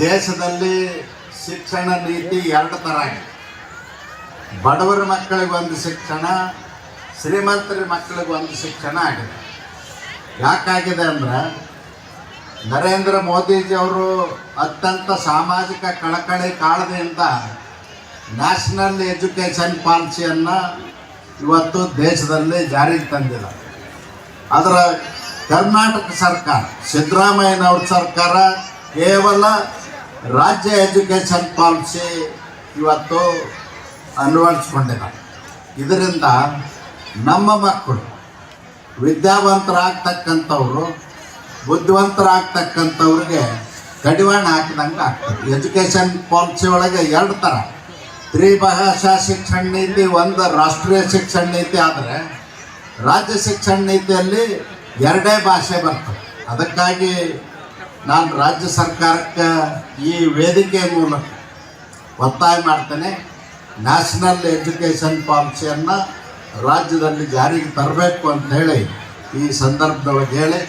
ದೇಶದಲ್ಲಿ ಶಿಕ್ಷಣ ನೀತಿ ಎರಡು ಥರ ಆಗಿದೆ. ಬಡವರ ಮಕ್ಕಳಿಗೆ ಒಂದು ಶಿಕ್ಷಣ, ಶ್ರೀಮಂತರ ಮಕ್ಕಳಿಗೆ ಒಂದು ಶಿಕ್ಷಣ ಆಗಿದೆ. ಯಾಕಾಗಿದೆ ಅಂದ್ರೆ ನರೇಂದ್ರ ಮೋದಿಜಿಯವರು ಅತ್ಯಂತ ಸಾಮಾಜಿಕ ಕಳಕಳಿ ಕಾಳಜಿಯಿಂದ ನ್ಯಾಷನಲ್ ಎಜುಕೇಷನ್ ಪಾಲಿಸಿಯನ್ನು ಇವತ್ತು ದೇಶದಲ್ಲಿ ಜಾರಿಗೆ ತಂದಿದೆ. ಅದರ ಕರ್ನಾಟಕ ಸರ್ಕಾರ, ಸಿದ್ದರಾಮಯ್ಯನವ್ರ ಸರ್ಕಾರ ಕೇವಲ ರಾಜ್ಯ ಎಜುಕೇಷನ್ ಪಾಲಿಸಿ ಇವತ್ತು ಅನ್ವಯಿಸ್ಕೊಂಡಿದ್ದಾರೆ. ಇದರಿಂದ ನಮ್ಮ ಮಕ್ಕಳು ವಿದ್ಯಾವಂತರಾಗ್ತಕ್ಕಂಥವ್ರು, ಬುದ್ಧಿವಂತರಾಗ್ತಕ್ಕಂಥವ್ರಿಗೆ ಕಡಿವಾಣ ಹಾಕಿದಂಗೆ ಆಗ್ತದೆ. ಎಜುಕೇಷನ್ ಪಾಲಿಸಿ ಒಳಗೆ ಎರಡು ಥರ, ತ್ರಿಭಾಷಾ ಶಿಕ್ಷಣ ನೀತಿ, ಒಂದು ರಾಷ್ಟ್ರೀಯ ಶಿಕ್ಷಣ ನೀತಿ. ಆದರೆ ರಾಜ್ಯ ಶಿಕ್ಷಣ ನೀತಿಯಲ್ಲಿ ಎರಡೇ ಭಾಷೆ ಬರ್ತದೆ. ಅದಕ್ಕಾಗಿ ನಾನು ರಾಜ್ಯ ಸರ್ಕಾರಕ್ಕೆ ಈ ವೇದಿಕೆ ಮೂಲಕ ಒತ್ತಾಯ ಮಾಡ್ತೇನೆ, ನ್ಯಾಷನಲ್ ಎಜುಕೇಷನ್ ಪಾಲಿಸಿಯನ್ನು ರಾಜ್ಯದಲ್ಲಿ ಜಾರಿಗೆ ತರಬೇಕು ಅಂತ ಹೇಳಿ ಈ ಸಂದರ್ಭದೊಳಗೆ ಹೇಳಿ